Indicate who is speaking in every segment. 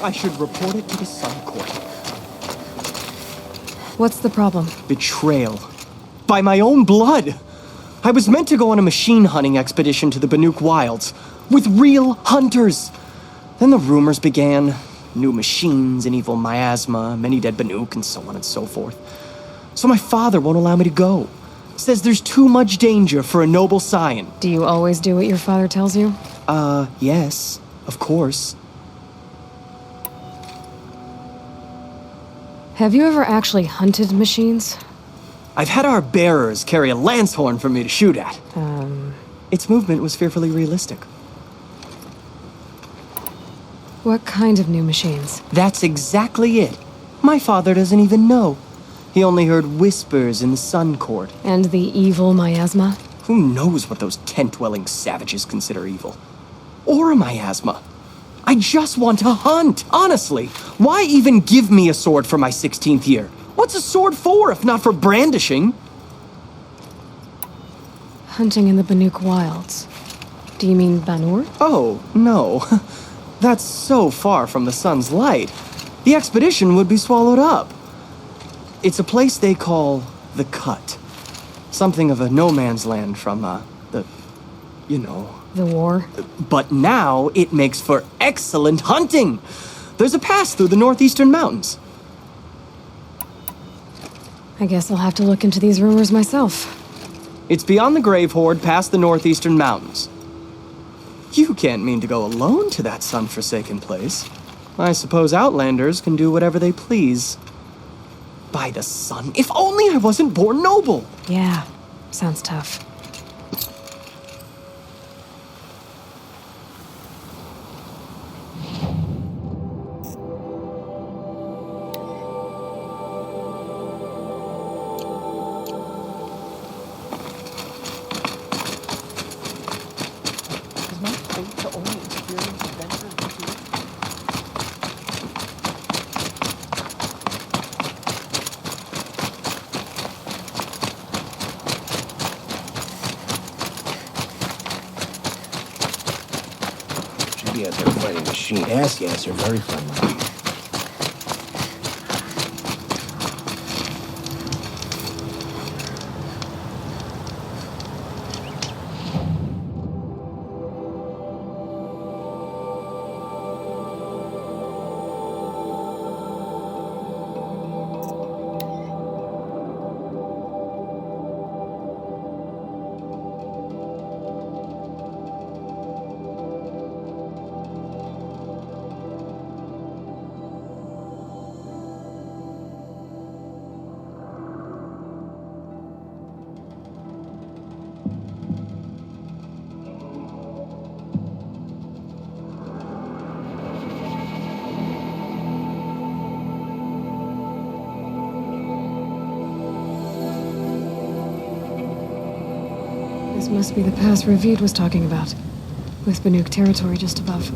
Speaker 1: I should report it to the Sun Court.
Speaker 2: What's the problem?
Speaker 1: Betrayal. By my own blood. I was meant to go on a machine hunting expedition to the Banuk Wilds. With real hunters. Then the rumors began. New machines, an evil miasma, many dead Banuk, and so on and so forth. So my father won't allow me to go. Says there's too much danger for a noble scion.
Speaker 2: Do you always do what your father tells you?
Speaker 1: Yes. Of course.
Speaker 2: Have you ever actually hunted machines?
Speaker 1: I've had our bearers carry a lance horn for me to shoot at. Its movement was fearfully realistic.
Speaker 2: What kind of new machines?
Speaker 1: That's exactly it. My father doesn't even know. He only heard whispers in the Sun Court.
Speaker 2: And the evil miasma?
Speaker 1: Who knows what those tent-dwelling savages consider evil? Or a miasma. I just want to hunt, honestly. Why even give me a sword for my 16th year? What's a sword for, if not for brandishing?
Speaker 2: Hunting in the Banuk Wilds. Do you mean Banur?
Speaker 1: Oh, no. That's so far from the sun's light. The expedition would be swallowed up. It's a place they call the Cut. Something of a no-man's land from,
Speaker 2: The war?
Speaker 1: But now it makes for excellent hunting. There's a pass through the northeastern mountains.
Speaker 2: I guess I'll have to look into these rumors myself.
Speaker 1: It's beyond the Grave Horde, past the northeastern mountains. You can't mean to go alone to that sun-forsaken place. I suppose Outlanders can do whatever they please. By the sun, if only I wasn't born noble!
Speaker 2: Yeah, sounds tough.
Speaker 3: Yes, they're fighting machine. Yes, they're very friendly. This must be the pass Ravid was talking about, with Banuk territory just above.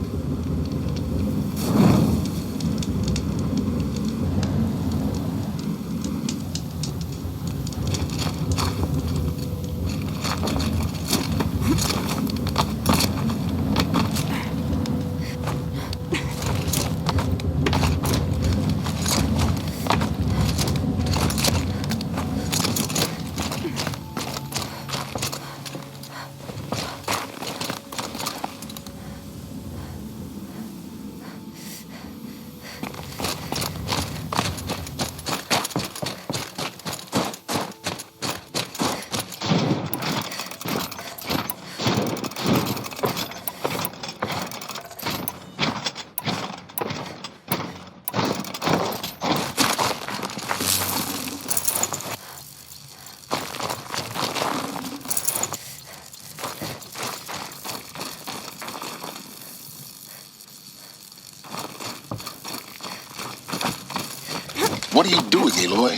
Speaker 4: What are you doing, Aloy?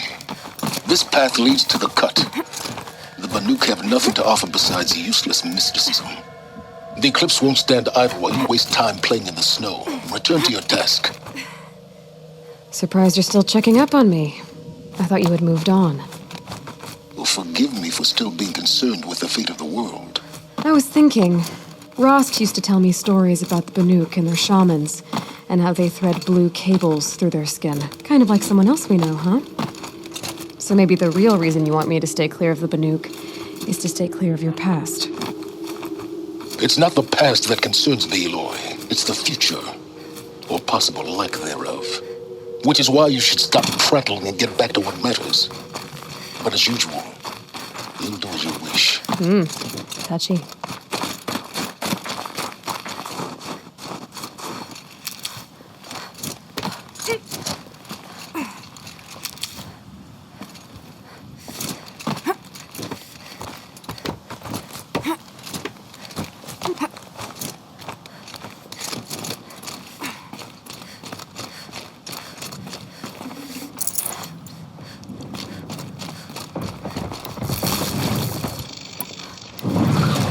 Speaker 4: This path leads to the Cut. The Banuk have nothing to offer besides useless mysticism. The Eclipse won't stand idle while you waste time playing in the snow. Return to your task.
Speaker 2: Surprised you're still checking up on me. I thought you had moved on.
Speaker 4: Well, forgive me for still being concerned with the fate of the world.
Speaker 2: I was thinking, Rost used to tell me stories about the Banuk and their shamans, and how they thread blue cables through their skin. Kind of like someone else we know, huh? So maybe the real reason you want me to stay clear of the Banuk is to stay clear of your past.
Speaker 4: It's not the past that concerns me, Aloy. It's the future, or possible lack thereof. Which is why you should stop prattling and get back to what matters. But as usual, you'll do as you wish.
Speaker 2: Touchy.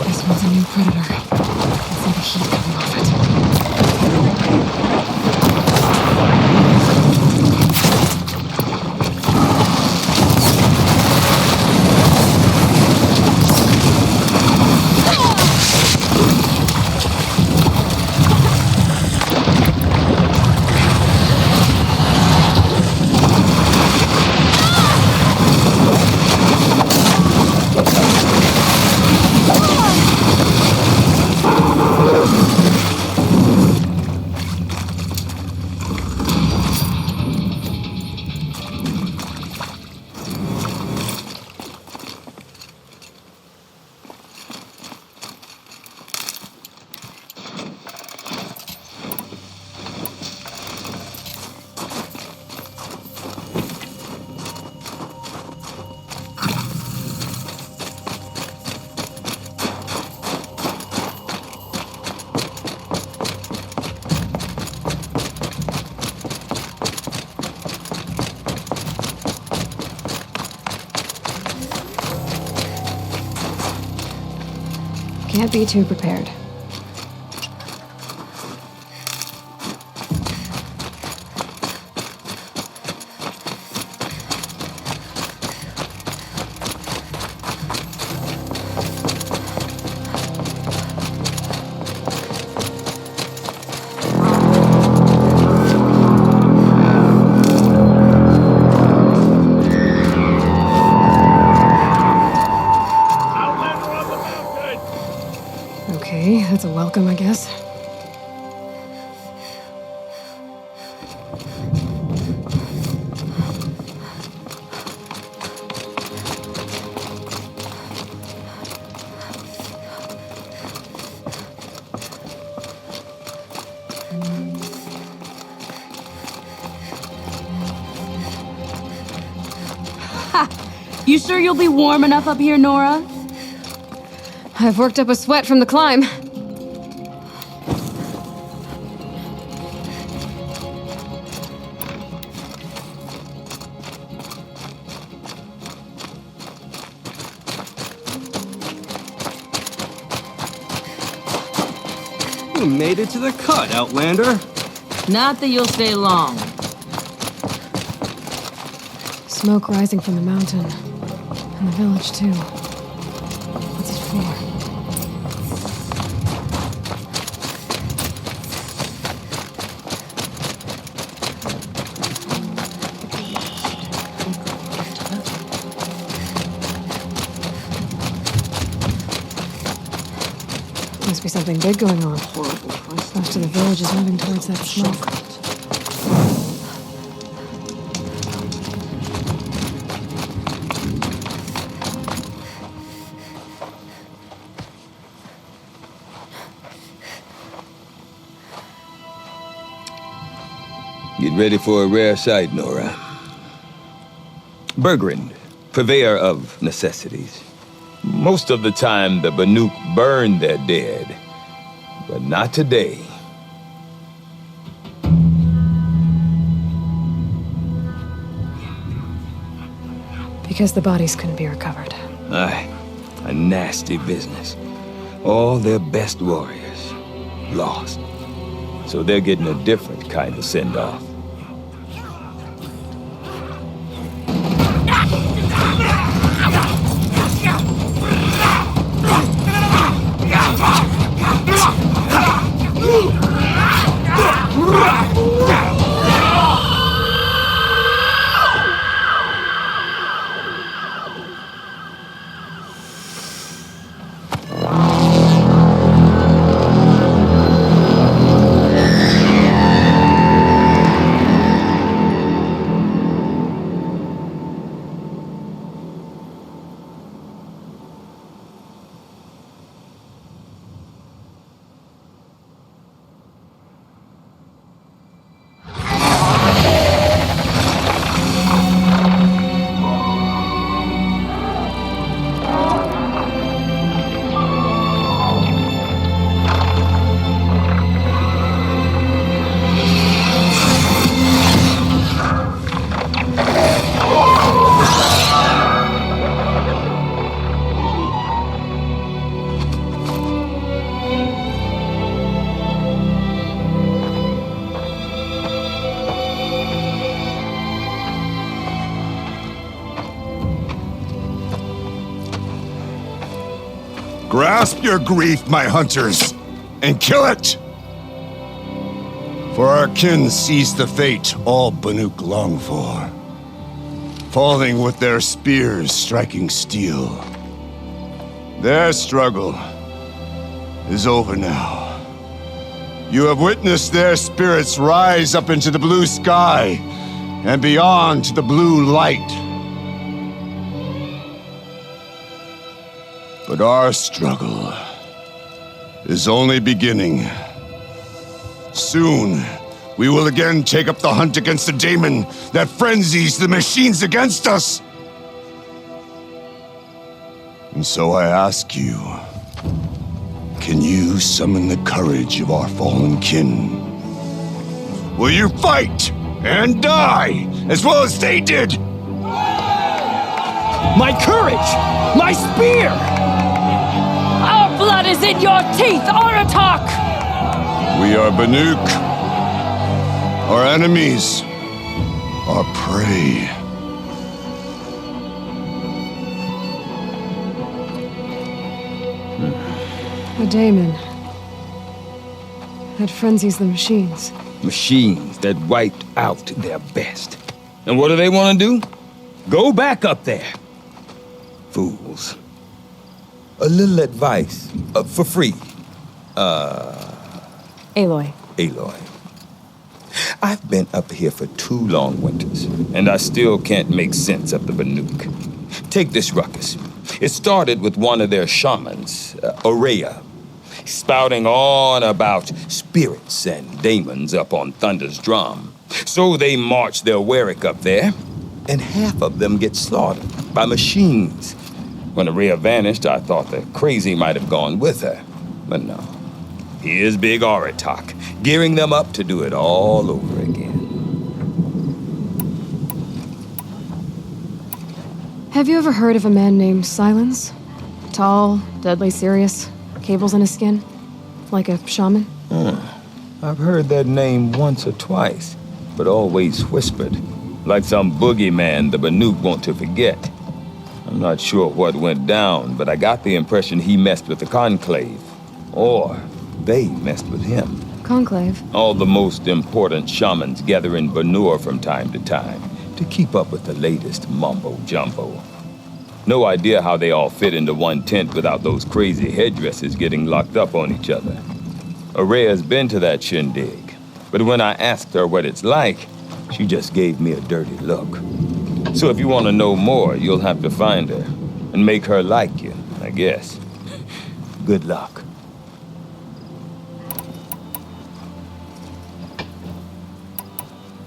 Speaker 3: This one's a new predator. I can see the heat coming off it.
Speaker 2: Can't be too prepared.
Speaker 3: Okay, that's a welcome, I guess.
Speaker 5: You sure you'll be warm enough up here, Nora?
Speaker 2: I've worked up a sweat from the climb.
Speaker 6: You made it to the cut, Outlander.
Speaker 5: Not that you'll stay long.
Speaker 3: Smoke rising from the mountain. And the village, too. What's it for? Must be something big going on. Most of the village is moving towards that smoke.
Speaker 7: Get ready for a rare sight, Nora. Bergrand, purveyor of necessities. Most of the time, the Banuk burn their dead, but not today.
Speaker 3: Because the bodies couldn't be recovered.
Speaker 7: Aye, a nasty business. All their best warriors lost. So they're getting a different kind of send-off.
Speaker 8: Grasp your grief, my hunters, and kill it! For our kin sees the fate all Banuk long for, falling with their spears striking steel. Their struggle is over now. You have witnessed their spirits rise up into the blue sky and beyond to the blue light. But our struggle is only beginning. Soon, we will again take up the hunt against the daemon that frenzies the machines against us. And so I ask you, can you summon the courage of our fallen kin? Will you fight and die as well as they did?
Speaker 1: My courage! My spear!
Speaker 5: Our blood is in your teeth, Aratak!
Speaker 8: We are Banuk. Our enemies are prey.
Speaker 3: A daemon that frenzies the machines.
Speaker 7: Machines that wiped out their best. And what do they want to do? Go back up there. Fools. A little advice, for free.
Speaker 2: Aloy.
Speaker 7: Aloy. I've been up here for 2 long winters, and I still can't make sense of the Banuk. Take this ruckus. It started with one of their shamans, Aurea, spouting on about spirits and daemons up on Thunder's drum. So they march their Warwick up there, and half of them get slaughtered by machines. When Aurea vanished, I thought the crazy might have gone with her, but no. Here's Big Aratak, gearing them up to do it all over again.
Speaker 3: Have you ever heard of a man named Silence? Tall, deadly serious, cables in his skin, like a shaman?
Speaker 7: I've heard that name once or twice, but always whispered, like some boogeyman the Banuk want to forget. I'm not sure what went down, but I got the impression he messed with the Conclave, or they messed with him.
Speaker 3: Conclave?
Speaker 7: All the most important shamans gather in Banur from time to time to keep up with the latest mumbo-jumbo. No idea how they all fit into one tent without those crazy headdresses getting locked up on each other. Aurea's been to that shindig, but when I asked her what it's like, she just gave me a dirty look. So if you want to know more, you'll have to find her and make her like you, I guess. Good luck.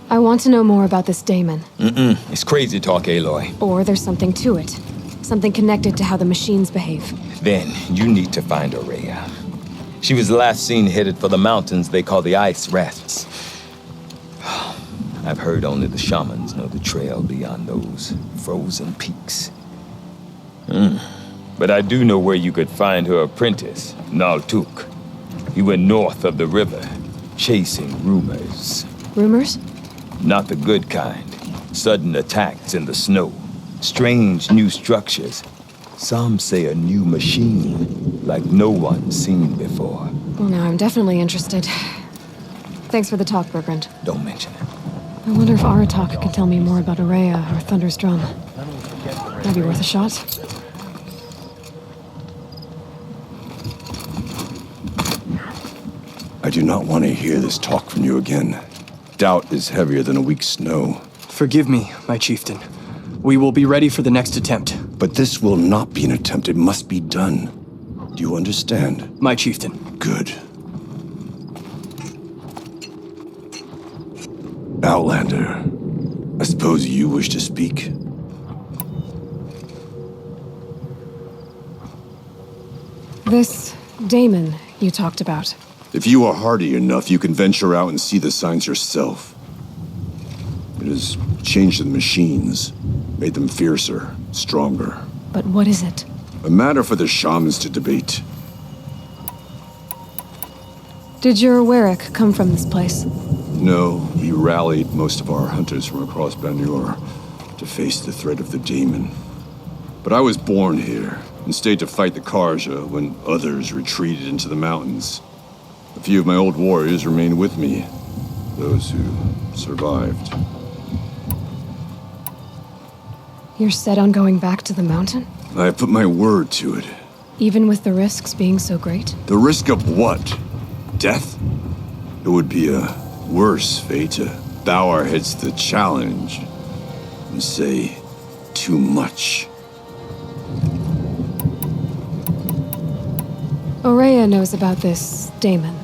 Speaker 3: I want to know more about this daemon.
Speaker 7: It's crazy talk, Aloy.
Speaker 3: Or there's something to it. Something connected to how the machines behave.
Speaker 7: Then you need to find Aurea. She was last seen headed for the mountains they call the Ice Rafts. I've heard only the shamans know the trail beyond those frozen peaks. But I do know where you could find her apprentice, Naltuk. He went north of the river, chasing rumors.
Speaker 3: Rumors?
Speaker 7: Not the good kind. Sudden attacks in the snow. Strange new structures. Some say a new machine, like no one's seen before.
Speaker 3: Well, now I'm definitely interested. Thanks for the talk, Bergrand.
Speaker 7: Don't mention it.
Speaker 3: I wonder if Aratak can tell me more about Aurea or Thunder's drum. Might be worth a shot.
Speaker 8: I do not want to hear this talk from you again. Doubt is heavier than a week's snow.
Speaker 1: Forgive me, my chieftain. We will be ready for the next attempt.
Speaker 8: But this will not be an attempt. It must be done. Do you understand?
Speaker 1: My chieftain.
Speaker 8: Good. Outlander, I suppose you wish to speak?
Speaker 3: This daemon you talked about.
Speaker 8: If you are hardy enough, you can venture out and see the signs yourself. It has changed the machines, made them fiercer, stronger.
Speaker 3: But what is it?
Speaker 8: A matter for the shamans to debate.
Speaker 3: Did your Warwick come from this place?
Speaker 8: No, we rallied most of our hunters from across Banur to face the threat of the daemon. But I was born here, and stayed to fight the Karja when others retreated into the mountains. A few of my old warriors remained with me, those who survived.
Speaker 3: You're set on going back to the mountain?
Speaker 8: I put my word to it.
Speaker 3: Even with the risks being so great?
Speaker 8: The risk of what? Death? It would be a worse fate to bow our heads to the challenge and say too much.
Speaker 3: Aurea knows about this daemon.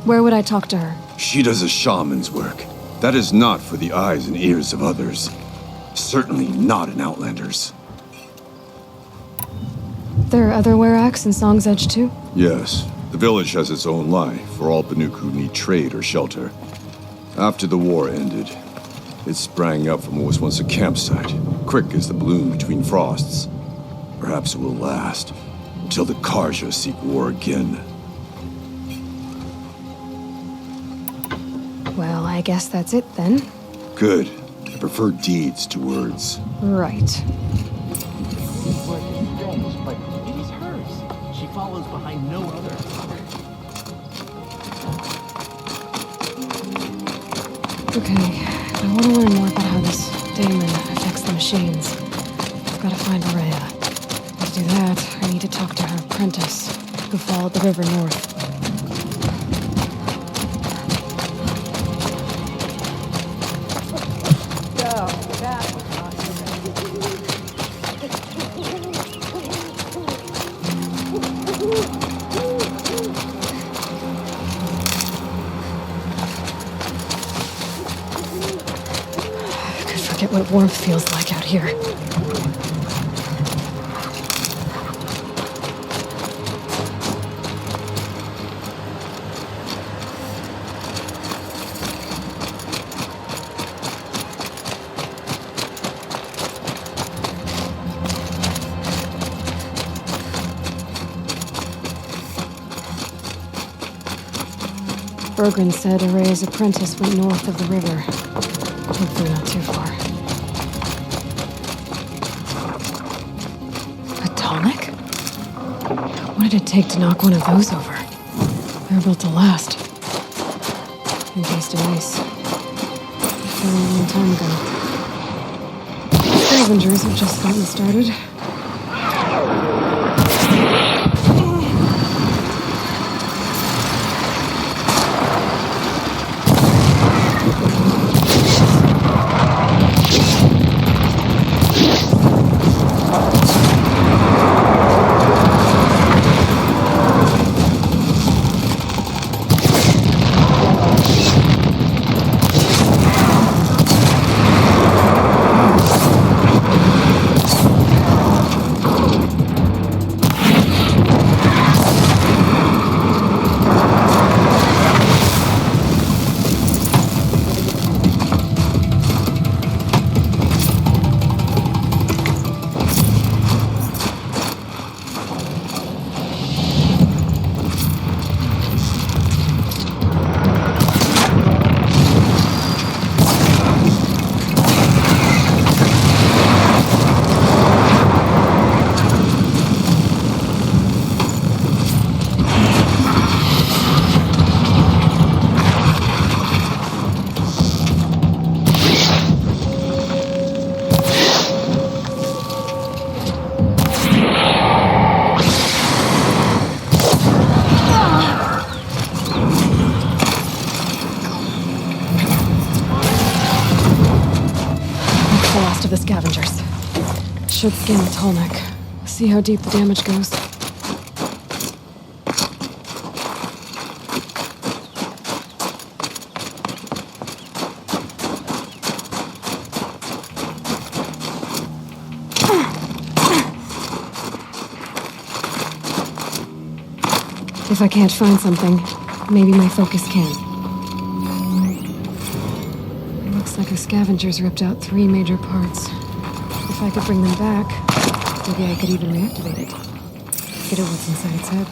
Speaker 3: Where would I talk to her?
Speaker 8: She does a shaman's work. That is not for the eyes and ears of others. Certainly not an Outlander's.
Speaker 3: There are other Weraks in Song's Edge too?
Speaker 8: Yes, the village has its own life for all Banuk who need trade or shelter. After the war ended, it sprang up from what was once a campsite, quick as the bloom between frosts. Perhaps it will last, until the Karja seek war again.
Speaker 3: Well, I guess that's it then.
Speaker 8: Good. I prefer deeds to words.
Speaker 3: Right.
Speaker 1: Work is finished, but it is hers. She follows behind no other.
Speaker 3: Okay, I want to learn more about how this daemon affects the machines. I've got to find Aurea. To do that, I need to talk to her apprentice, who followed the river north. Forget what warmth feels like out here. Bergren said Aurea's apprentice went north of the river. Hopefully not too far. What did it take to knock one of those over? They're built to last. Encased in ice. Fell a long time ago. Scavengers have just gotten started. The scavengers. Should scan the tall neck. See how deep the damage goes. If I can't find something, maybe my focus can. Looks like the scavengers ripped out 3 major parts. If I could bring them back, maybe I could even reactivate it. Get at what's inside its head.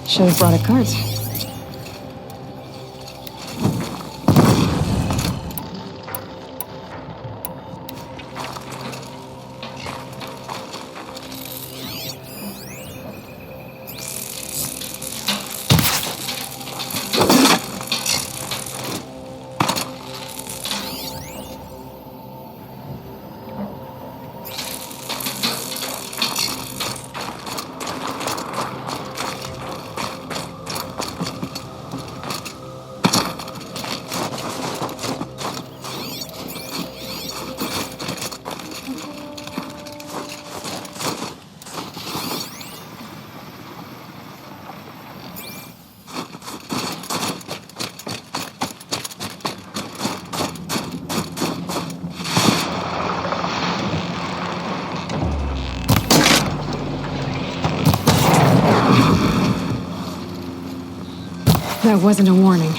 Speaker 2: Should have brought a cart. That wasn't a warning.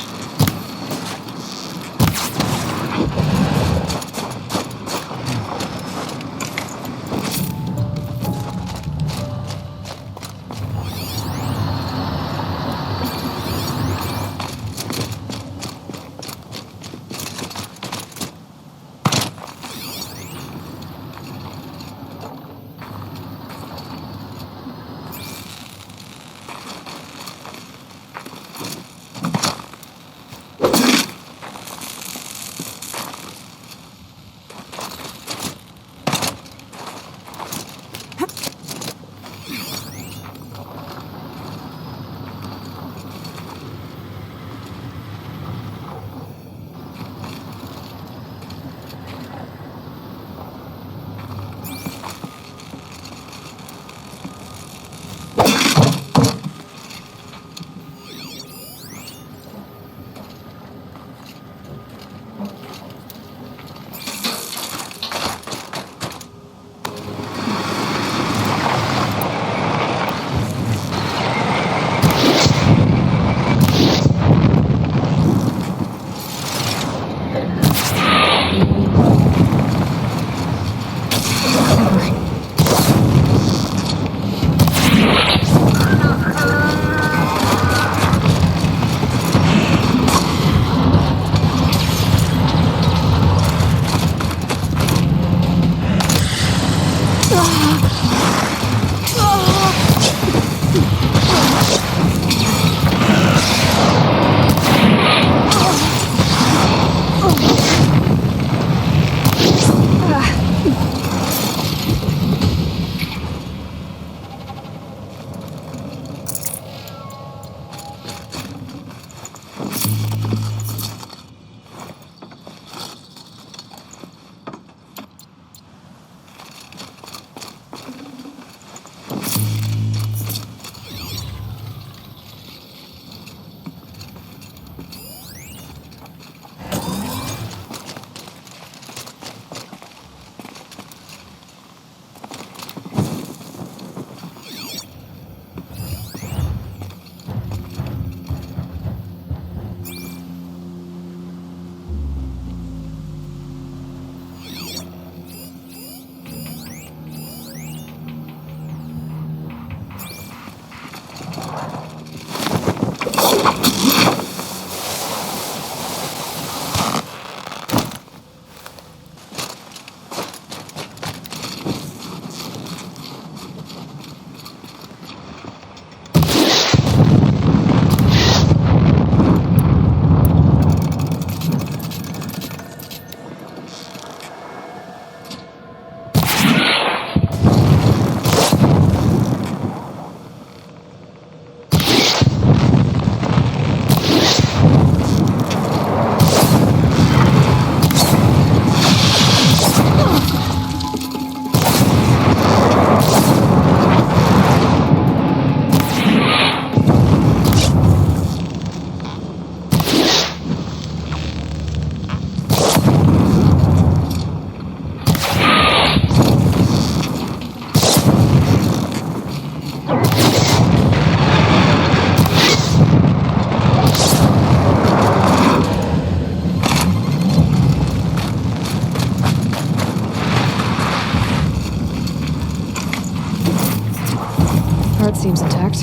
Speaker 2: Seems intact.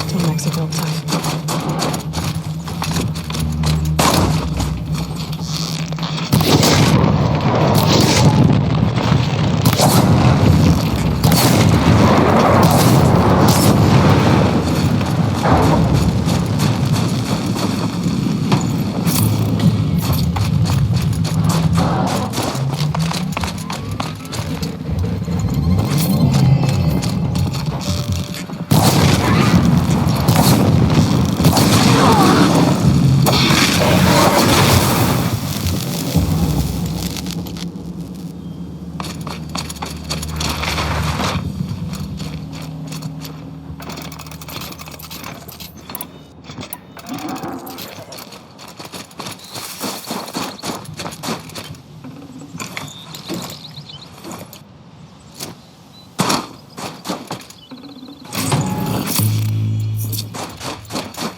Speaker 2: Till next build time.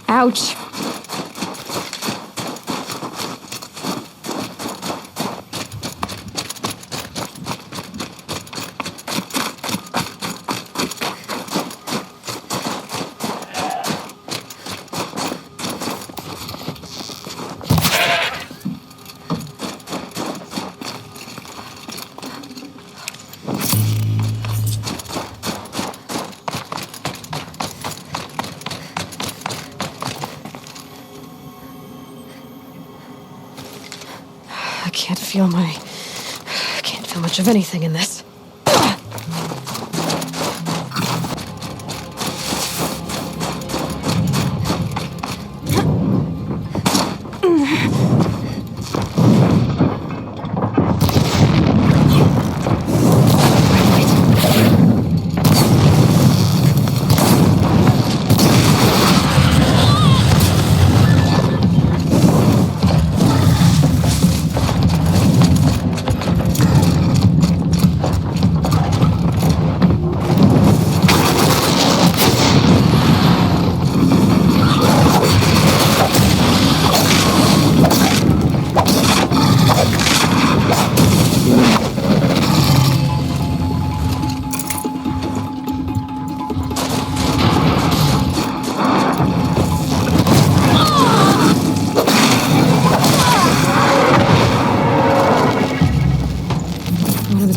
Speaker 2: Ouch. I can't feel much of anything in this.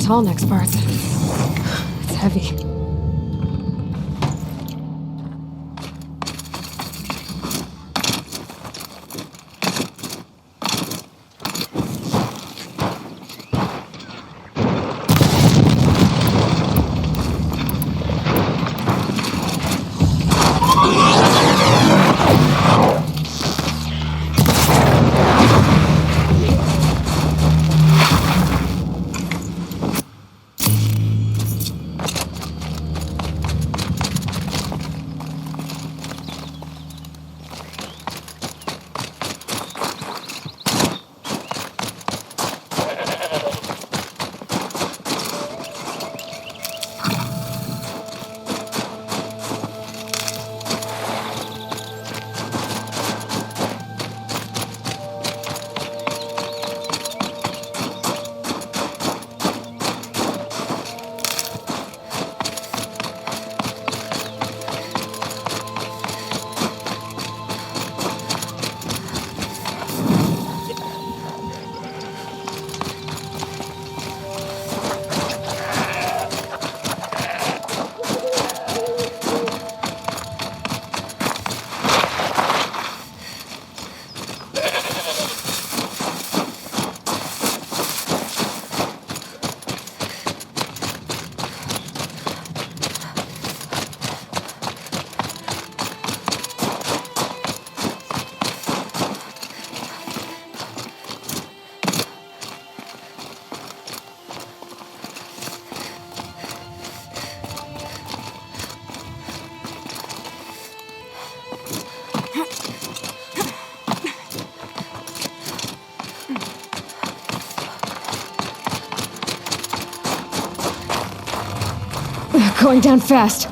Speaker 2: Tall next parts. It's heavy. Going down fast.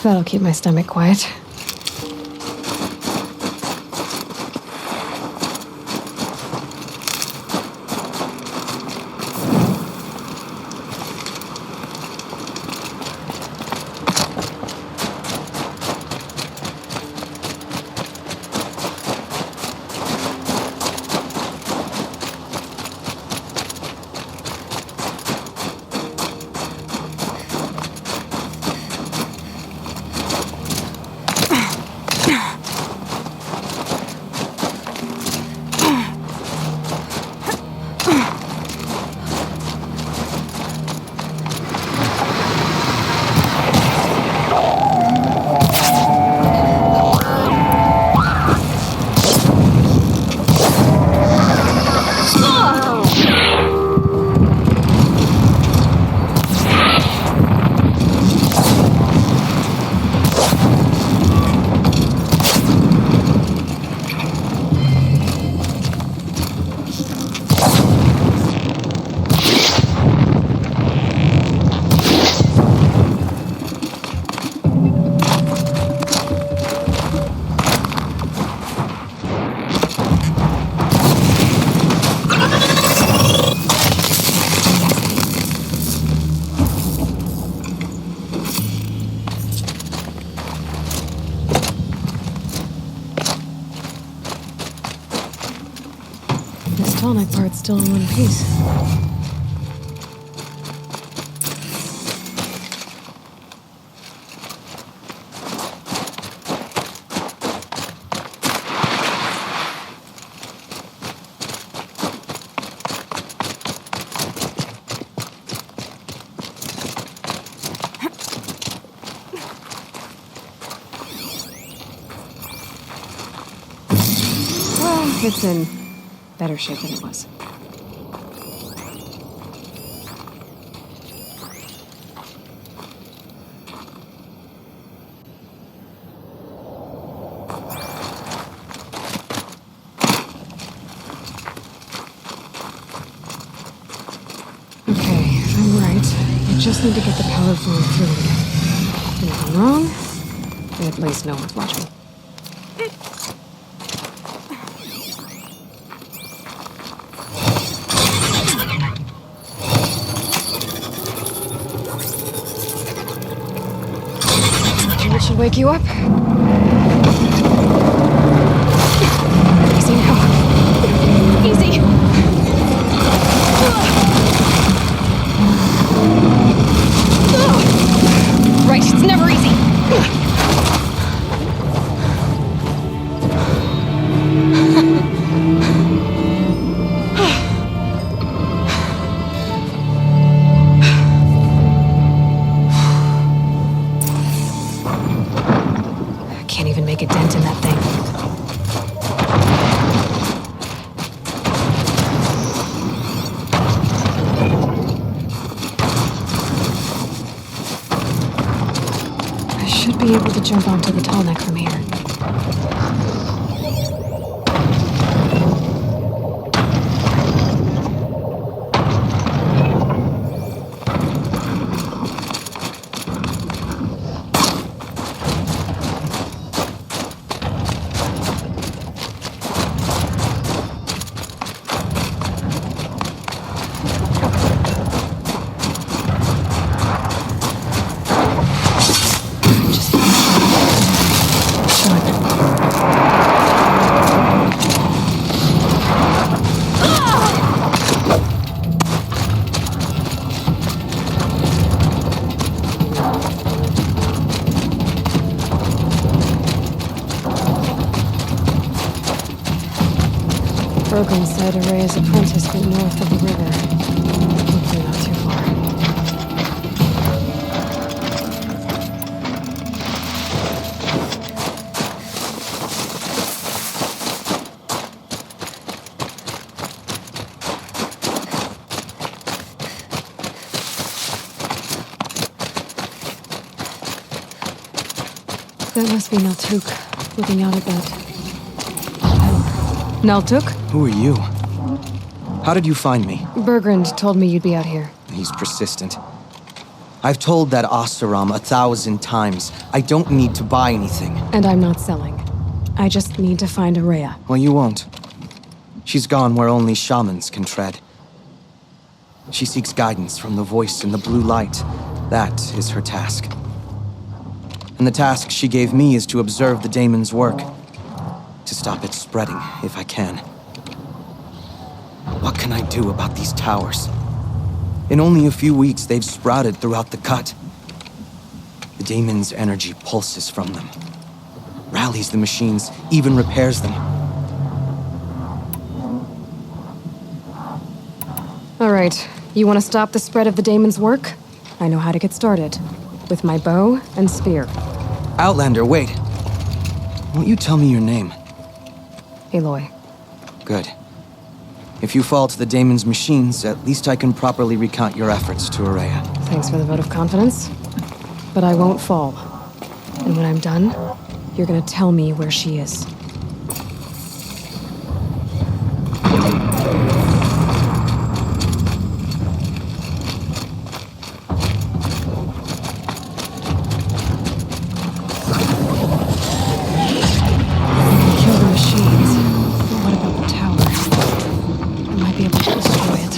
Speaker 2: That'll keep my stomach quiet. Tonic part's still in one piece. Well, it's in better shape than it was. Okay, I'm right. I just need to get the power flowing through again. If I'm wrong, at least no one's watching. It should wake you up. Easy now. Easy. Right, it's never easy. Can't even make a dent in that thing. I should be able to jump onto the tall neck from here. Brogan said Array's apprentice went north of the river. Hopefully not too far. That must be Naltuk, looking out at that. Naltuk?
Speaker 1: Who are you? How did you find me?
Speaker 2: Bergrand told me you'd be out here.
Speaker 1: He's persistent. I've told that Oseram 1,000 times. I don't need to buy anything.
Speaker 2: And I'm not selling. I just need to find Araya.
Speaker 1: Well, you won't. She's gone where only shamans can tread. She seeks guidance from the voice in the blue light. That is her task. And the task she gave me is to observe the daemon's work. To stop it spreading, if I can. What can I do about these towers? In only a few weeks, they've sprouted throughout the cut. The daemon's energy pulses from them. Rallies the machines, even repairs them.
Speaker 2: All right, you want to stop the spread of the daemon's work? I know how to get started. With my bow and spear.
Speaker 1: Outlander, wait. Won't you tell me your name?
Speaker 2: Aloy.
Speaker 1: Good. If you fall to the daemon's machines, at least I can properly recount your efforts to Araya.
Speaker 2: Thanks for the vote of confidence. But I won't fall. And when I'm done, you're gonna tell me where she is. Kill the machines. But what about the tower? I might be able to destroy it.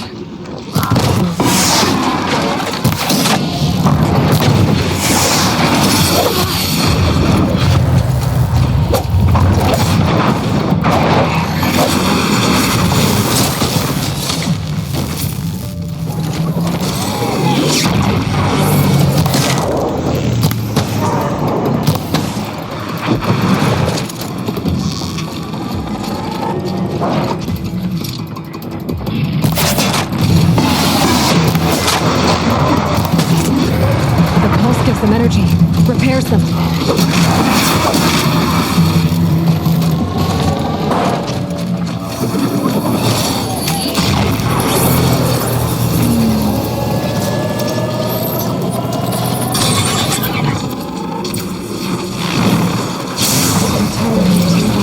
Speaker 2: Gives them energy, repairs them.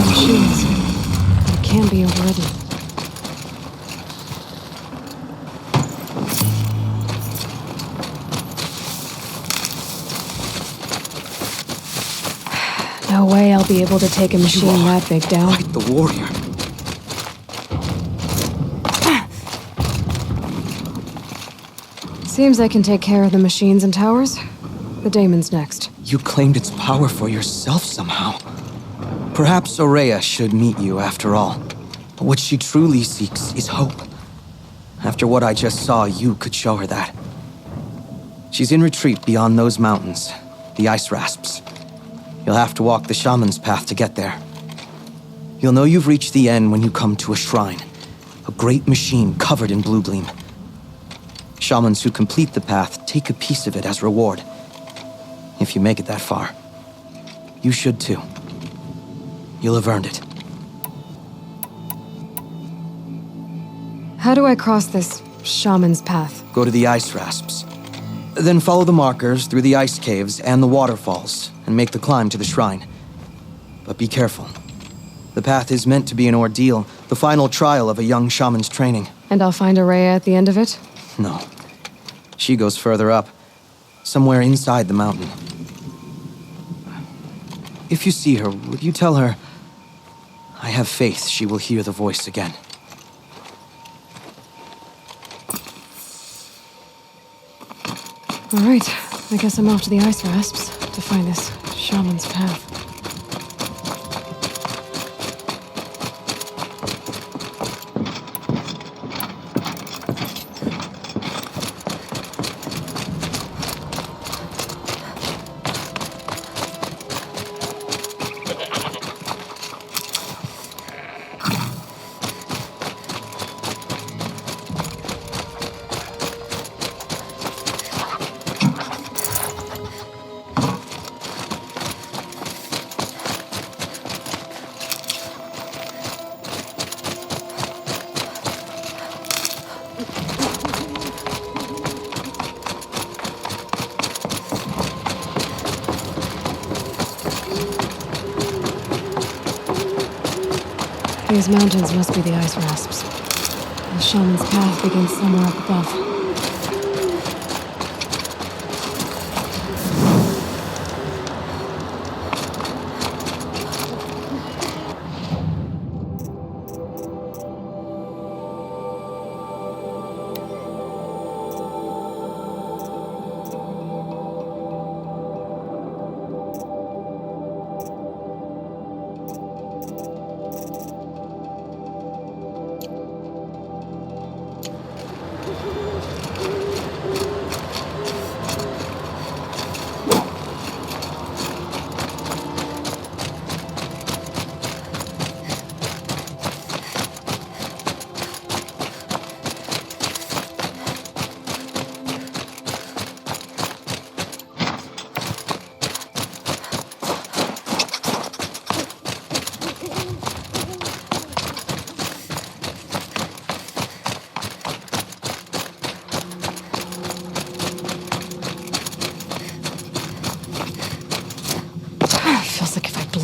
Speaker 2: Machines. It can be overridden. No way I'll be able to take a machine that big down.
Speaker 1: Quite the warrior.
Speaker 2: Seems I can take care of the machines and towers. The daemon's next.
Speaker 1: You claimed its power for yourself somehow. Perhaps Araya should meet you after all. But what she truly seeks is hope. After what I just saw, you could show her that. She's in retreat beyond those mountains, the ice rasps. You'll have to walk the shaman's path to get there. You'll know you've reached the end when you come to a shrine. A great machine covered in blue gleam. Shamans who complete the path take a piece of it as reward. If you make it that far. You should too. You'll have earned it.
Speaker 2: How do I cross this shaman's path?
Speaker 1: Go to the ice rasps. Then follow the markers through the ice caves and the waterfalls, and make the climb to the shrine. But be careful. The path is meant to be an ordeal, the final trial of a young shaman's training.
Speaker 2: And I'll find Araya at the end of it?
Speaker 1: No. She goes further up, somewhere inside the mountain. If you see her, would you tell her, I have faith she will hear the voice again.
Speaker 2: All right, I guess I'm off to the ice rasps to find this shaman's path. These mountains must be the ice rasps. The shaman's path begins somewhere up above.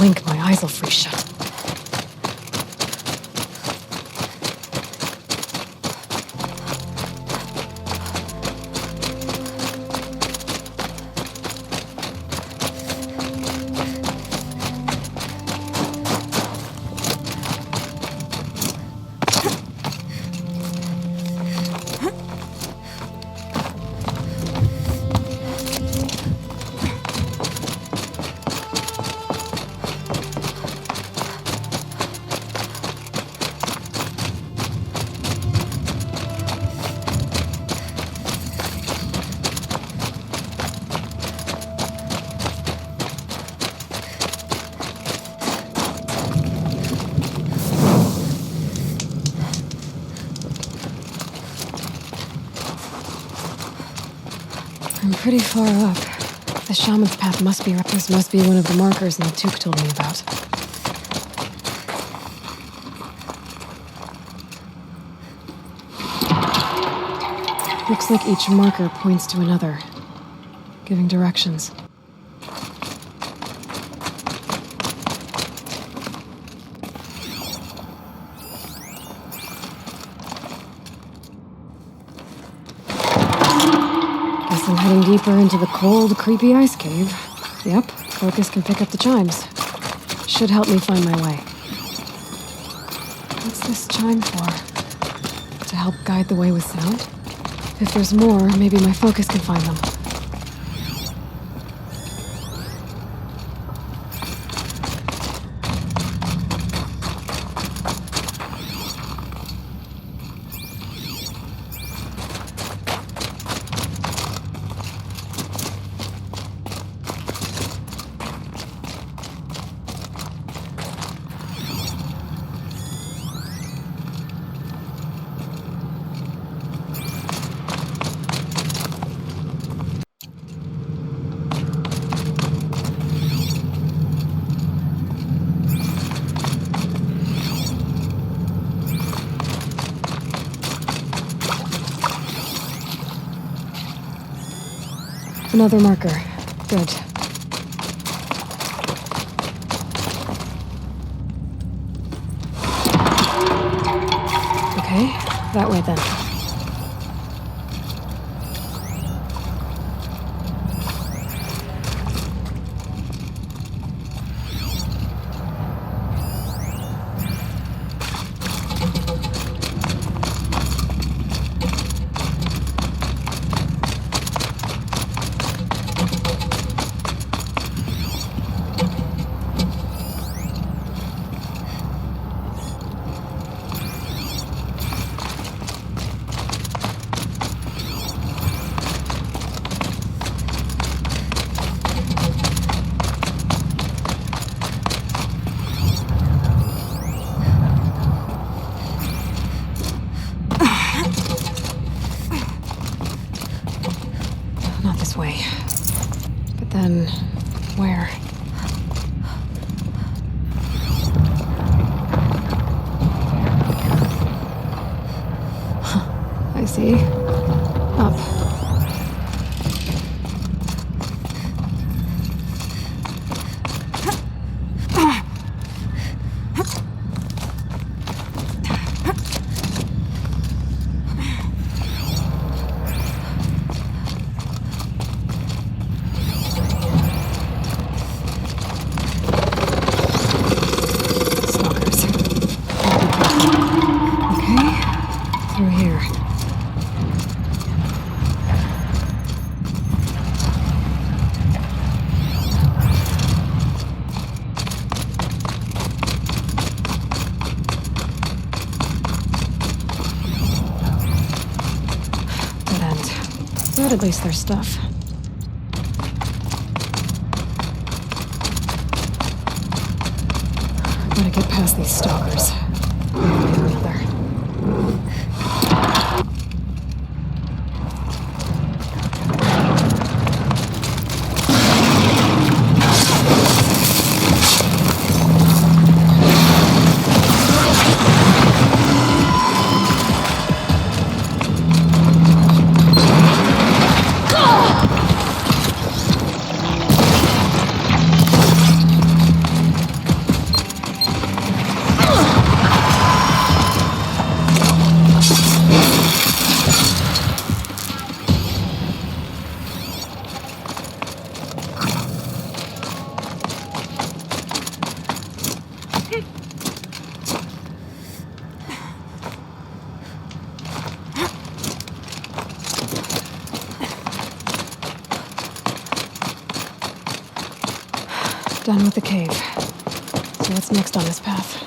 Speaker 2: blink, my eyes will freeze shut. I'm pretty far up. The shaman's path must be right. This must be one of the markers the Took told me about. Looks like each marker points to another, giving directions. Guess I'm heading deeper into the cold, creepy ice cave. Yep, focus can pick up the chimes. Should help me find my way. What's this chime for? To help guide the way with sound? If there's more, maybe my focus can find them. Another marker. Good. Okay, that way then. Not this way. But then, where? Huh. I see. Up. But at least there's stuff. Gotta get past these stalkers. One way or another. Done with the cave. So what's next on this path?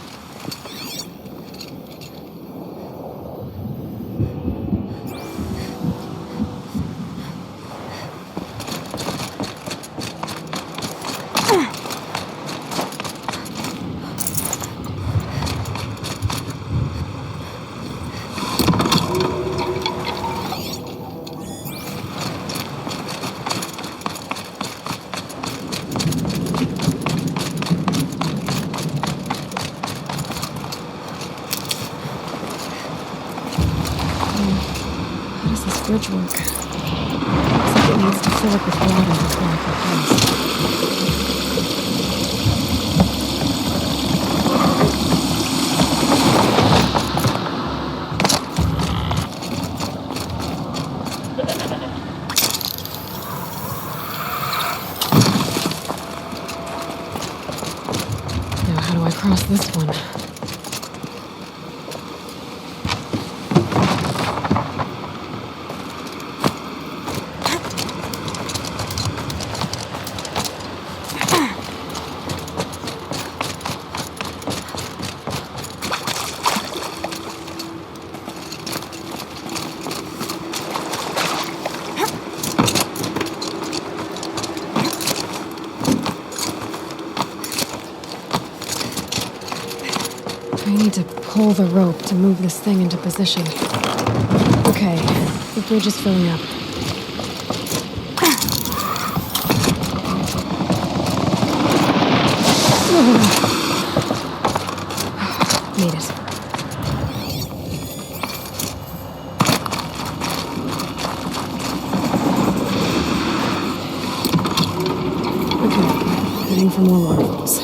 Speaker 2: How does this bridge work? Looks like it needs to fill up with water before I can cross. Now how do I cross this one? I need to pull the rope to move this thing into position. Okay, the bridge is filling up. Made it. Okay, heading for more waterfalls.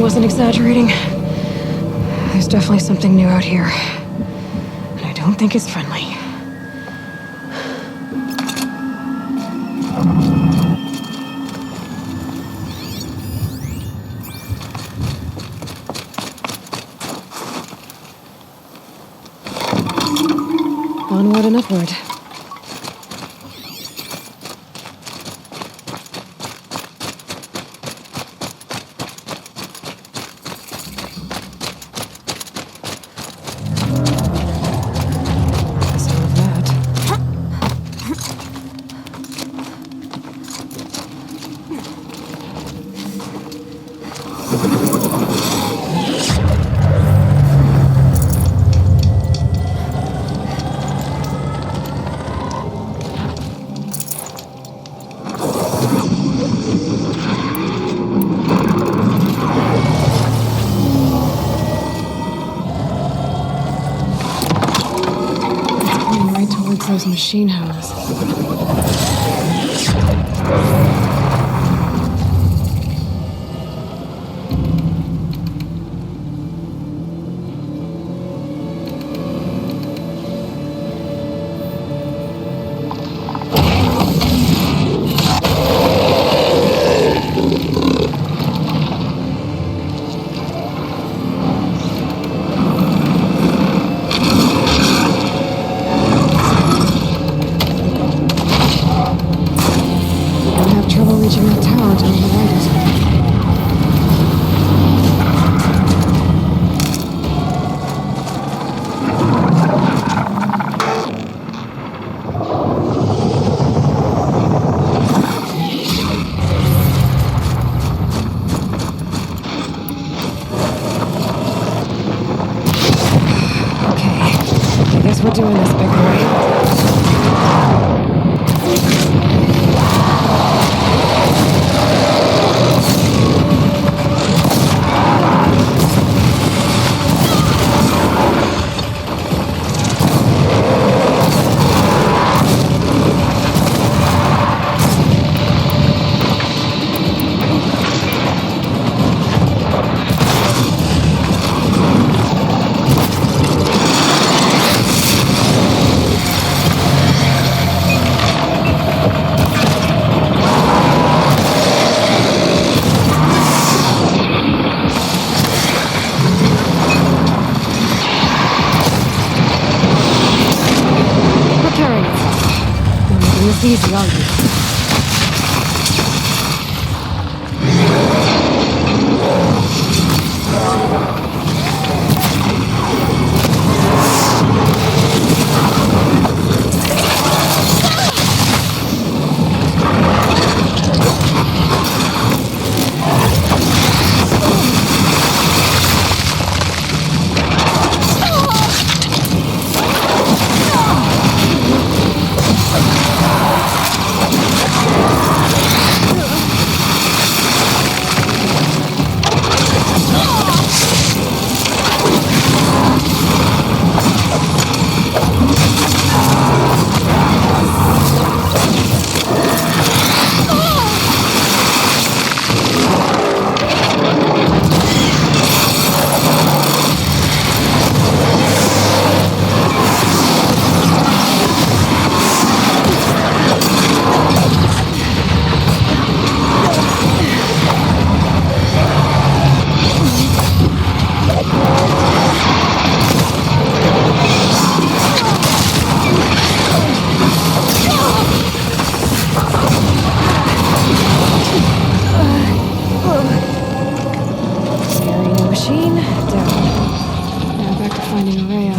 Speaker 2: Wasn't exaggerating. There's definitely something new out here. And I don't think it's friendly. Onward and upward. Those machine houses. reaching that tower to override it. I guess we're doing this, big boy. Repairing itself. You're making this easy, aren't you? Scary new machine, down. Now back to finding Araya.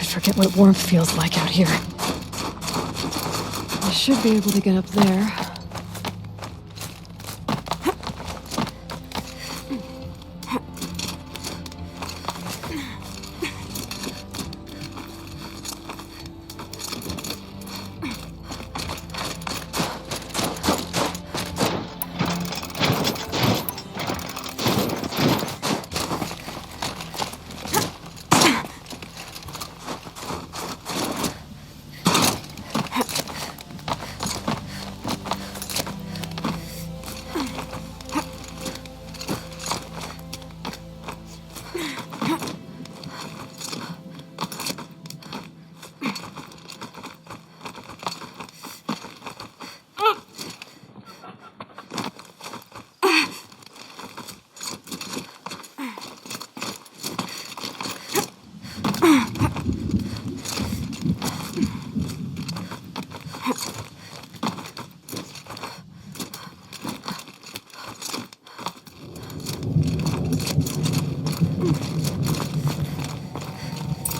Speaker 2: Forget what warmth feels like out here. I should be able to get up there.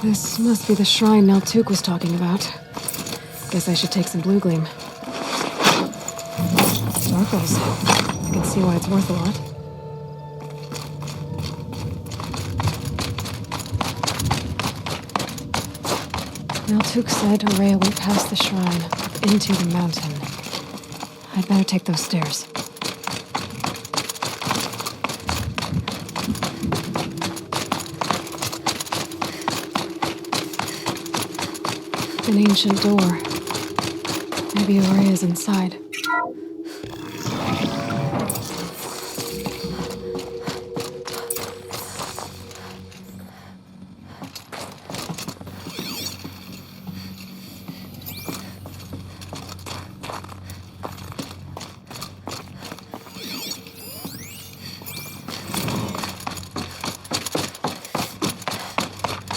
Speaker 2: This must be the shrine Naltuk was talking about. Guess I should take some blue gleam. Sparkles. I can see why it's worth a lot. Naltuk said Araya went past the shrine, up into the mountain. I'd better take those stairs. An ancient door. Maybe Ori is inside.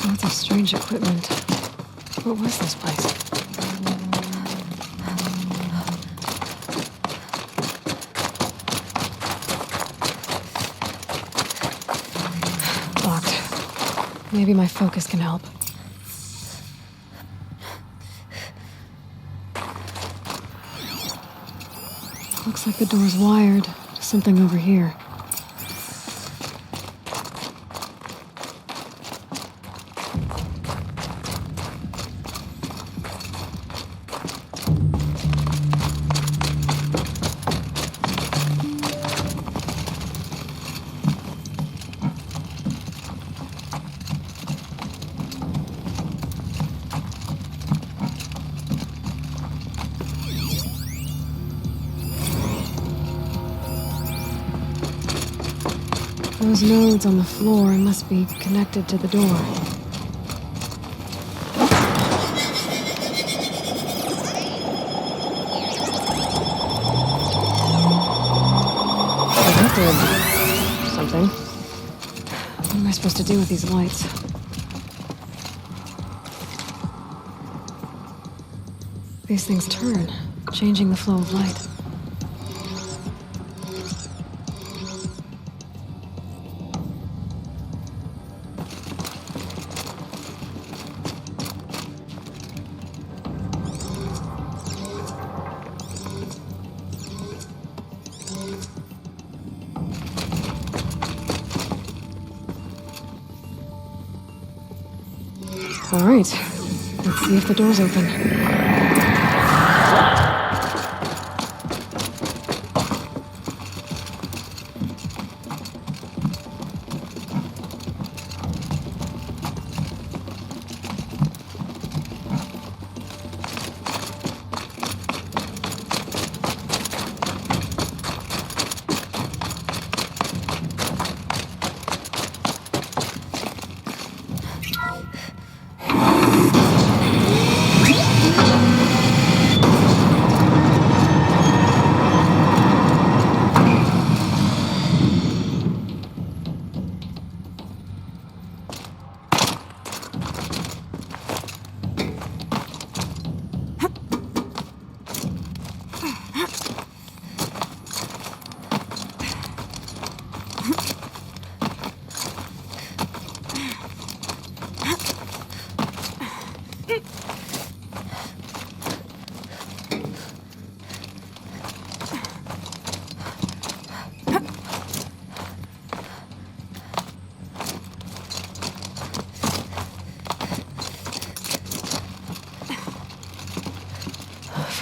Speaker 2: Lots of strange equipment. What was this place? Locked. Maybe my focus can help. Looks like the door's wired to something over here. Those nodes on the floor must be connected to the door. That did something. What am I supposed to do with these lights? These things turn, changing the flow of light. All right, let's see if the door's open.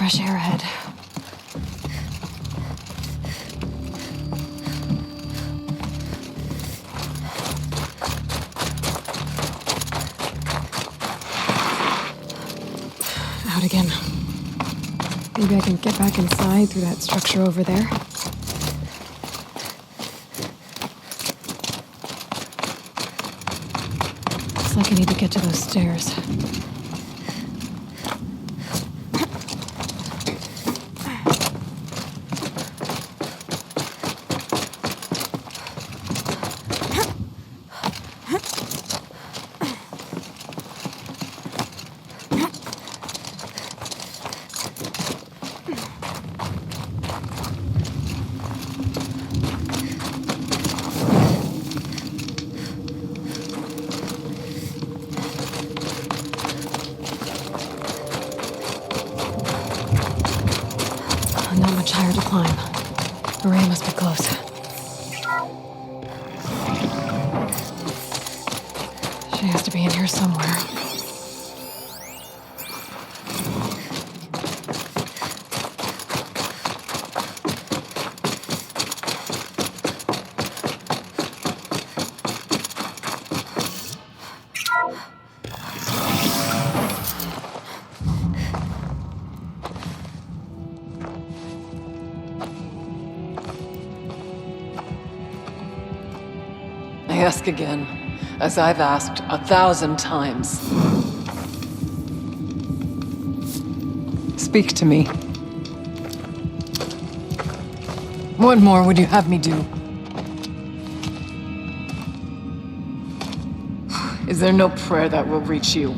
Speaker 2: Fresh air ahead. Out again. Maybe I can get back inside through that structure over there. Looks like I need to get to those stairs. Not much higher to climb. Maria must be close. She has to be in here somewhere.
Speaker 9: I ask again, as I've asked 1,000 times. Speak to me. What more would you have me do? Is there no prayer that will reach you?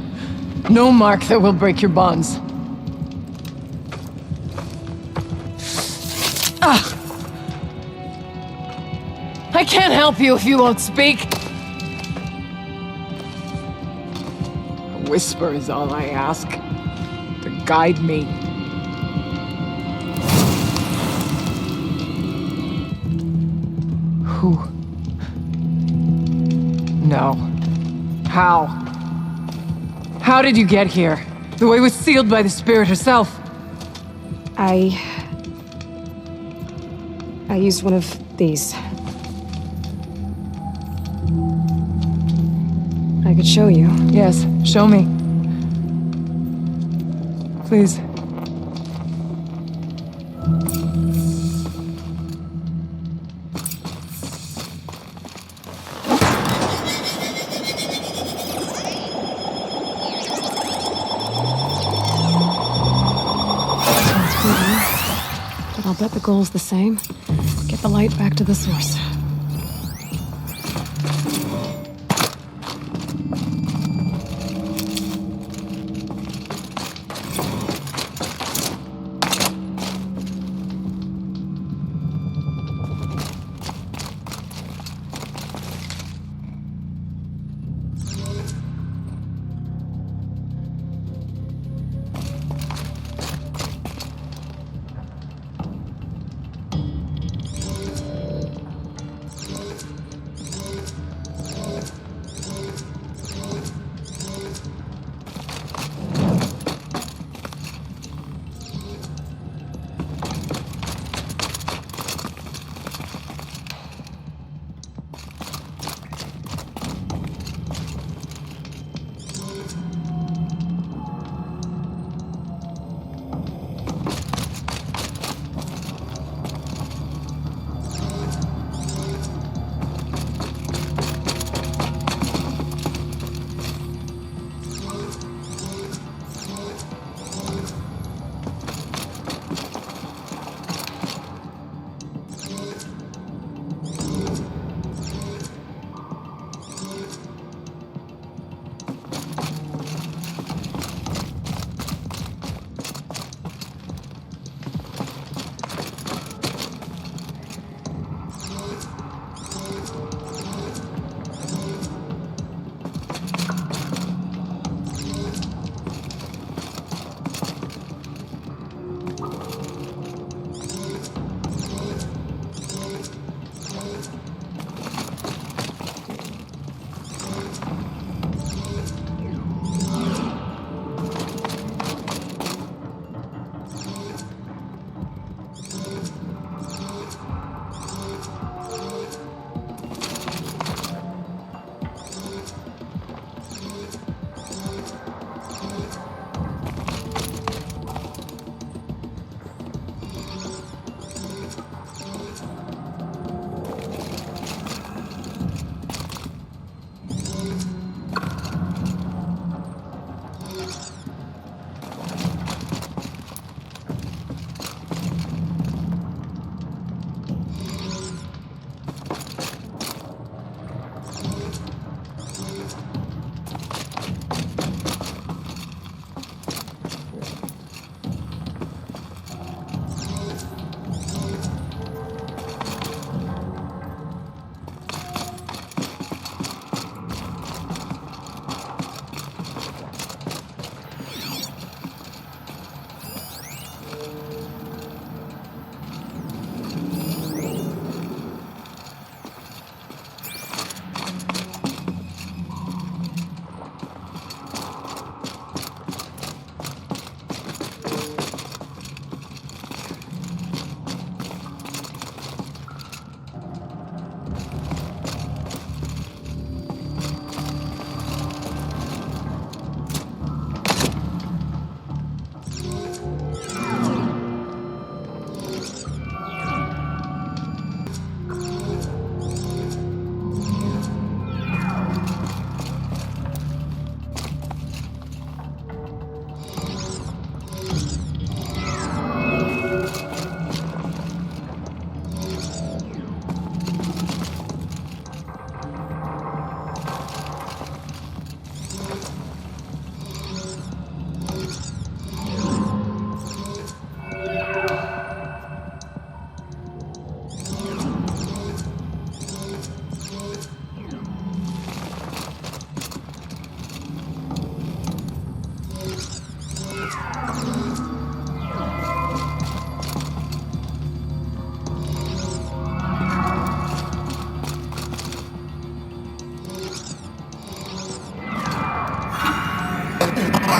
Speaker 9: No mark that will break your bonds? I can't help you if you won't speak. A whisper is all I ask, to guide me. Who? No. How? How did you get here? The way was sealed by the Spirit herself.
Speaker 2: I used one of these. I could show you.
Speaker 9: Yes, show me. Please.
Speaker 2: But I'll bet the goal's the same. Get the light back to the source.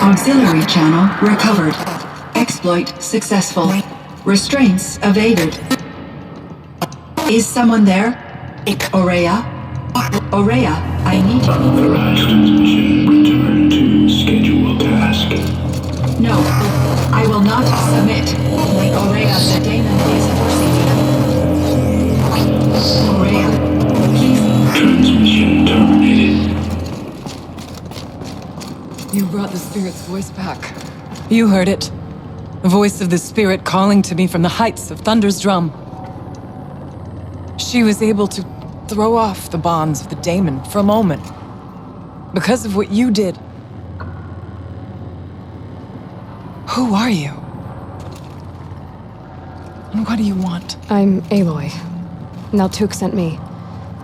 Speaker 10: Auxiliary channel recovered. Exploit successful. Restraints evaded. Is someone there? Aurea? Aurea, I need you.
Speaker 11: Unauthorized transmission. Return to scheduled task.
Speaker 10: No, I will not submit. Aurea, the daemon is forcing me. Aurea, please.
Speaker 11: Transmission terminated.
Speaker 9: You brought the spirit's voice back. You heard it. The voice of the spirit calling to me from the heights of Thunder's drum. She was able to throw off the bonds of the daemon for a moment. Because of what you did. Who are you? And what do you want?
Speaker 2: I'm Aloy. Naltuk sent me.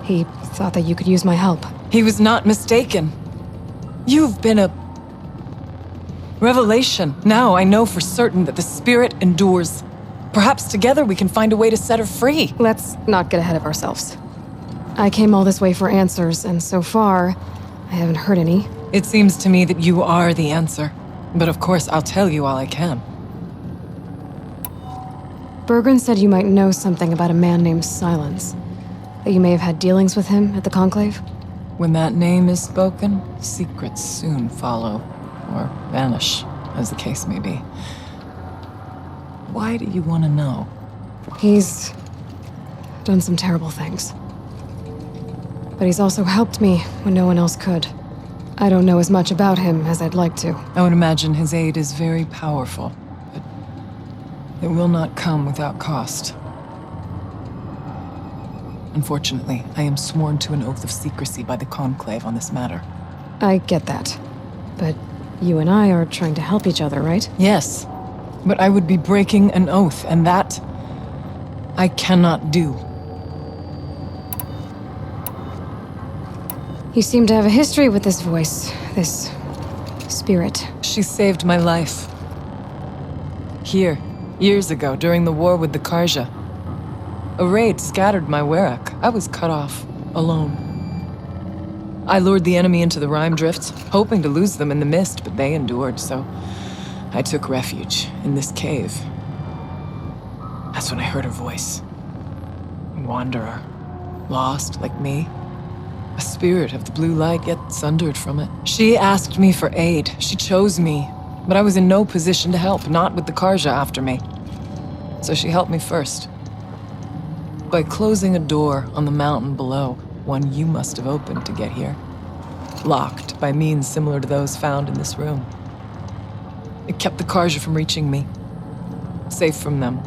Speaker 2: He thought that you could use my help.
Speaker 9: He was not mistaken. You've been a revelation. Now I know for certain that the spirit endures. Perhaps together we can find a way to set her free.
Speaker 2: Let's not get ahead of ourselves. I came all this way for answers, and so far, I haven't heard any.
Speaker 9: It seems to me that you are the answer. But of course, I'll tell you all I can.
Speaker 2: Bergren said you might know something about a man named Silence. That you may have had dealings with him at the Conclave?
Speaker 9: When that name is spoken, secrets soon follow. Or vanish, as the case may be. Why do you want to know?
Speaker 2: He's done some terrible things. But he's also helped me when no one else could. I don't know as much about him as I'd like to.
Speaker 9: I would imagine his aid is very powerful, but it will not come without cost. Unfortunately, I am sworn to an oath of secrecy by the Conclave on this matter.
Speaker 2: I get that. But you and I are trying to help each other, right?
Speaker 9: Yes, but I would be breaking an oath, and that I cannot do.
Speaker 2: You seem to have a history with this voice, this spirit.
Speaker 9: She saved my life. Here, years ago, during the war with the Karja. A raid scattered my Werak. I was cut off, alone. I lured the enemy into the Rime Drifts, hoping to lose them in the mist, but they endured, so I took refuge in this cave. That's when I heard her voice. A wanderer, lost like me. A spirit of the blue light, yet sundered from it. She asked me for aid. She chose me, but I was in no position to help, not with the Karja after me. So she helped me first. By closing a door on the mountain below, one you must have opened to get here. Locked by means similar to those found in this room. It kept the Karja from reaching me. Safe from them.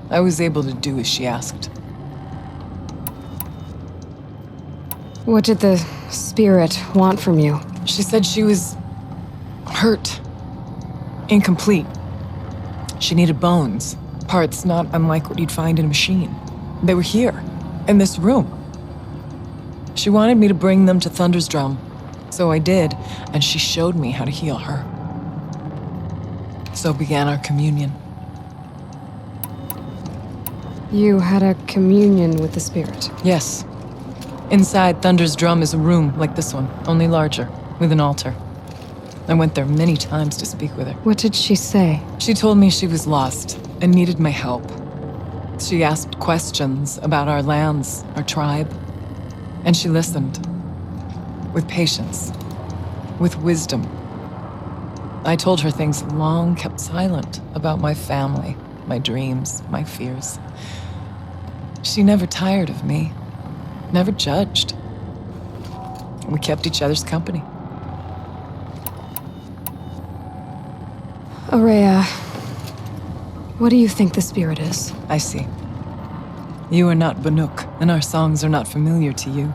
Speaker 9: I was able to do as she asked.
Speaker 2: What did the spirit want from you?
Speaker 9: She said she was hurt. Incomplete. She needed bones. Parts not unlike what you'd find in a machine. They were here, in this room. She wanted me to bring them to Thunder's drum. So I did, and she showed me how to heal her. So began our communion.
Speaker 2: You had a communion with the spirit?
Speaker 9: Yes. Inside Thunder's drum is a room like this one, only larger, with an altar. I went there many times to speak with her.
Speaker 2: What did she say?
Speaker 9: She told me she was lost and needed my help. She asked questions about our lands, our tribe, and she listened. With patience, with wisdom. I told her things long kept silent about my family, my dreams, my fears. She never tired of me. Never judged. We kept each other's company.
Speaker 2: Aurea, what do you think the spirit is?
Speaker 9: I see. You are not Banuk, and our songs are not familiar to you.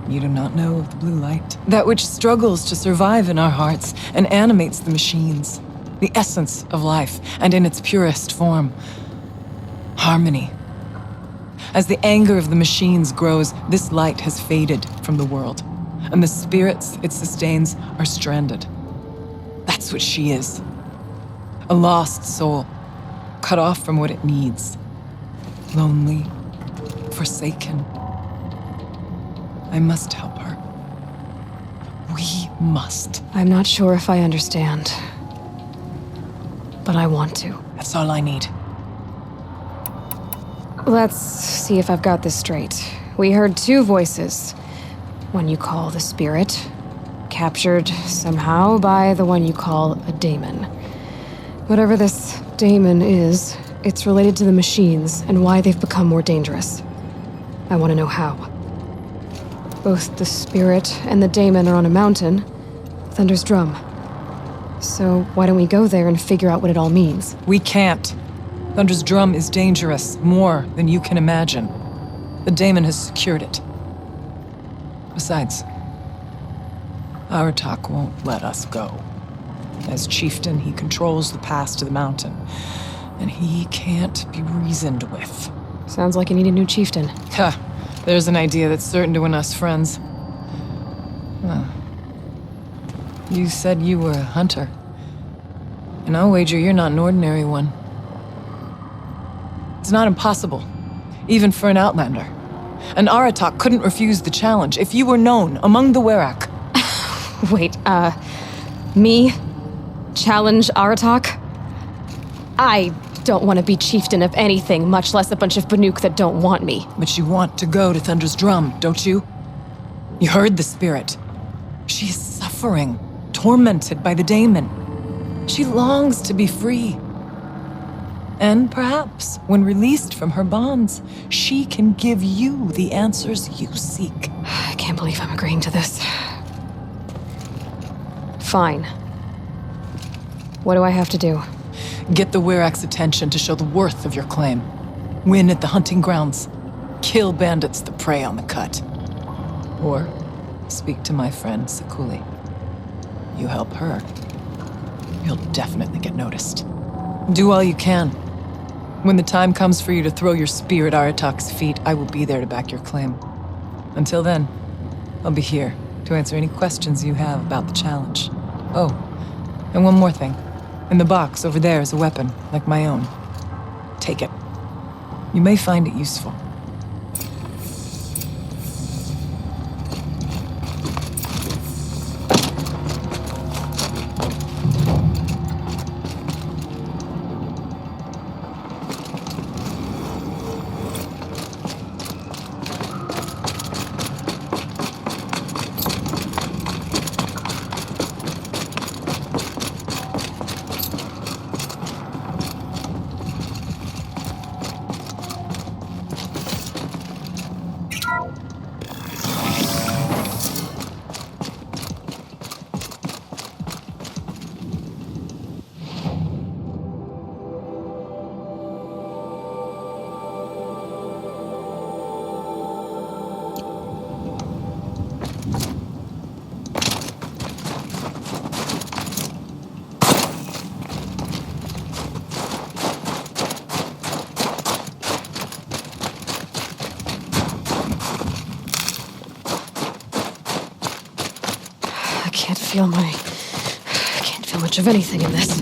Speaker 9: You do not know of the blue light. That which struggles to survive in our hearts and animates the machines. The essence of life, and in its purest form. Harmony. As the anger of the machines grows, this light has faded from the world, and the spirits it sustains are stranded. That's what she is. A lost soul, cut off from what it needs. Lonely, forsaken. I must help her. We must.
Speaker 2: I'm not sure if I understand. But I want to.
Speaker 9: That's all I need.
Speaker 2: Let's see if I've got this straight. We heard two voices. One you call the spirit, captured somehow by the one you call a daemon. Whatever this daemon is, it's related to the machines and why they've become more dangerous. I want to know how. Both the spirit and the daemon are on a mountain, Thunder's Drum. So why don't we go there and figure out what it all means?
Speaker 9: We can't. Thunder's Drum is dangerous, more than you can imagine. The daemon has secured it. Besides, Aratak won't let us go. As chieftain, he controls the pass to the mountain, and he can't be reasoned with.
Speaker 2: Sounds like you need a new chieftain.
Speaker 9: Ha! There's an idea that's certain to win us friends. You said you were a hunter. And I'll wager you're not an ordinary one. It's not impossible, even for an outlander. An Aratak couldn't refuse the challenge if you were known among the Werak.
Speaker 2: Wait, me? Challenge Aratak? I don't want to be chieftain of anything, much less a bunch of Banuk that don't want me.
Speaker 9: But you want to go to Thunder's Drum, don't you? You heard the spirit. She is suffering, tormented by the daemon. She longs to be free. And perhaps, when released from her bonds, she can give you the answers you seek.
Speaker 2: I can't believe I'm agreeing to this. Fine. What do I have to do?
Speaker 9: Get the Werak's attention to show the worth of your claim. Win at the hunting grounds. Kill bandits that prey on the cut. Or speak to my friend Sakuli. You help her, you'll definitely get noticed. Do all you can. When the time comes for you to throw your spear at Aratak's feet, I will be there to back your claim. Until then, I'll be here to answer any questions you have about the challenge. Oh, and one more thing. In the box over there is a weapon, like my own. Take it. You may find it useful.
Speaker 2: I can't feel much of anything in this.